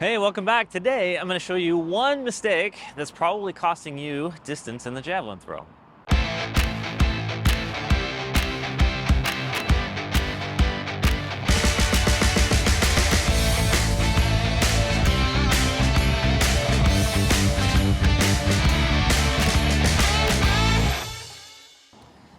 Hey, welcome back. Today, I'm going to show you one mistake that's probably costing you distance in the javelin throw.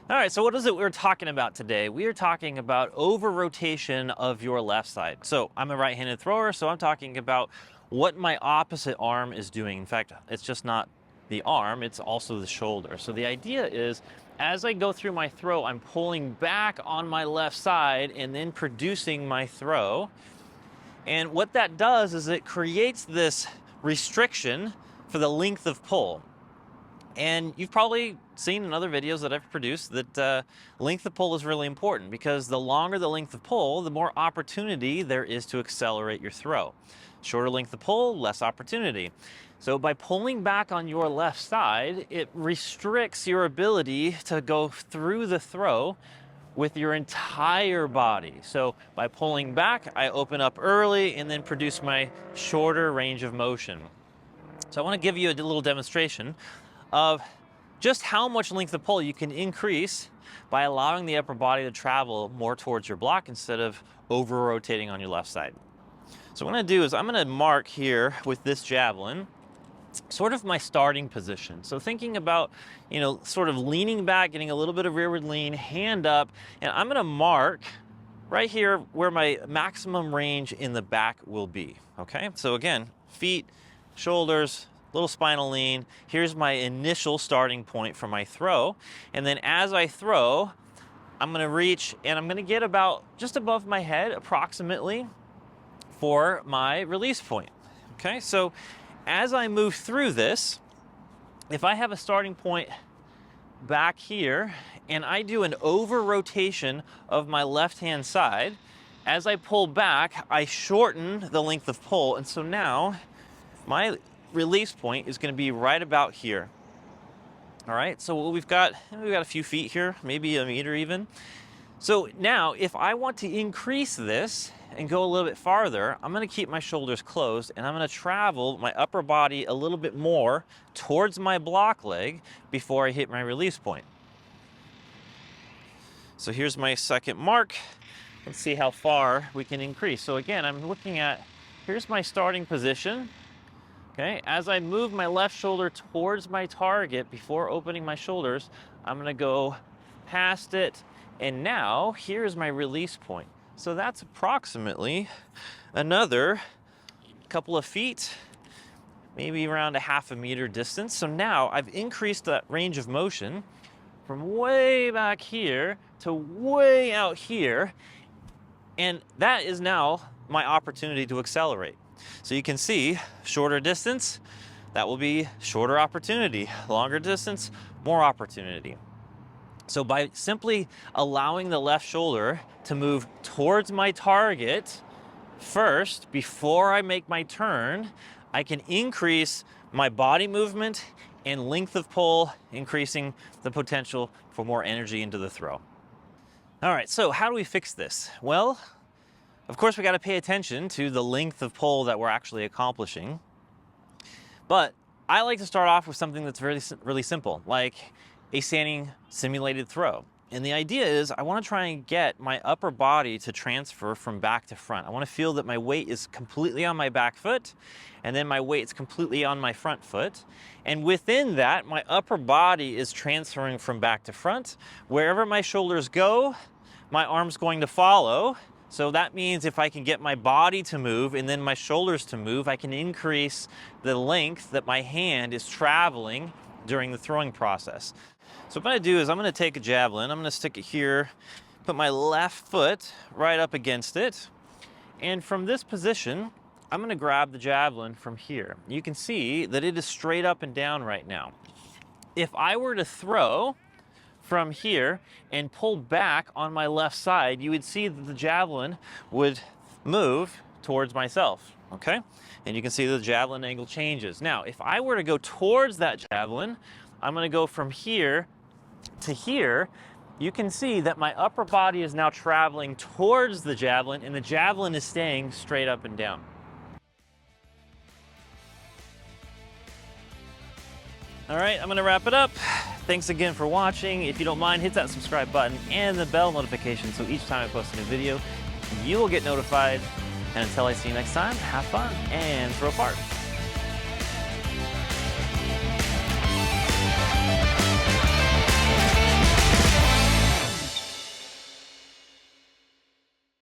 All right, so what is it we're talking about today? We are talking about over-rotation of your left side. So I'm a right-handed thrower, so I'm talking about what my opposite arm is doing. In fact, it's just not the arm, it's also the shoulder. So the idea is, as I go through my throw, I'm pulling back on my left side and then producing my throw. And what that does is it creates this restriction for the length of pull. And you've probably seen in other videos that I've produced that length of pull is really important, because the longer the length of pull, the more opportunity there is to accelerate your throw. Shorter length of pull, less opportunity. So by pulling back on your left side, it restricts your ability to go through the throw with your entire body. So by pulling back, I open up early and then produce my shorter range of motion. So I want to give you a little demonstration of just how much length of pull you can increase by allowing the upper body to travel more towards your block instead of over-rotating on your left side. So what I'm going to do is I'm going to mark here with this javelin sort of my starting position. So thinking about, sort of leaning back, getting a little bit of rearward lean, hand up, and I'm going to mark right here where my maximum range in the back will be. Okay, so again, feet, shoulders, little spinal lean. Here's my initial starting point for my throw. And then as I throw, I'm going to reach and I'm going to get about just above my head approximately for my release point. Okay, so as I move through this, if I have a starting point back here and I do an over rotation of my left hand side, as I pull back, I shorten the length of pull. And so now my release point is going to be right about here. All right, so we've got a few feet here, maybe a meter even. So now if I want to increase this and go a little bit farther, I'm going to keep my shoulders closed and I'm going to travel my upper body a little bit more towards my block leg before I hit my release point. So here's my second mark. Let's see how far we can increase. So again, I'm looking at, here's my starting position. Okay, as I move my left shoulder towards my target before opening my shoulders, I'm going to go past it. And now here's my release point. So that's approximately another couple of feet, maybe around a half a meter distance. So now I've increased that range of motion from way back here to way out here. And that is now my opportunity to accelerate. So you can see, shorter distance, that will be shorter opportunity. Longer distance, more opportunity. So by simply allowing the left shoulder to move towards my target first, before I make my turn, I can increase my body movement and length of pull, increasing the potential for more energy into the throw. All right, so how do we fix this? Well, of course, we got to pay attention to the length of pull that we're actually accomplishing. But I like to start off with something that's really simple, like a standing simulated throw. And the idea is I want to try and get my upper body to transfer from back to front. I want to feel that my weight is completely on my back foot, and then my weight's completely on my front foot. And within that, my upper body is transferring from back to front. Wherever my shoulders go, my arm's going to follow. So that means if I can get my body to move and then my shoulders to move, I can increase the length that my hand is traveling during the throwing process. So what I'm going to do is I'm going to take a javelin, I'm going to stick it here, put my left foot right up against it, and from this position, I'm going to grab the javelin from here. You can see that it is straight up and down right now. If I were to throw from here and pull back on my left side, you would see that the javelin would move towards myself, okay? And you can see the javelin angle changes. Now, if I were to go towards that javelin, I'm going to go from here to here. You can see that my upper body is now traveling towards the javelin and the javelin is staying straight up and down. All right, I'm gonna wrap it up. Thanks again for watching. If you don't mind, hit that subscribe button and the bell notification so each time I post a new video, you will get notified. And until I see you next time, have fun and throw apart.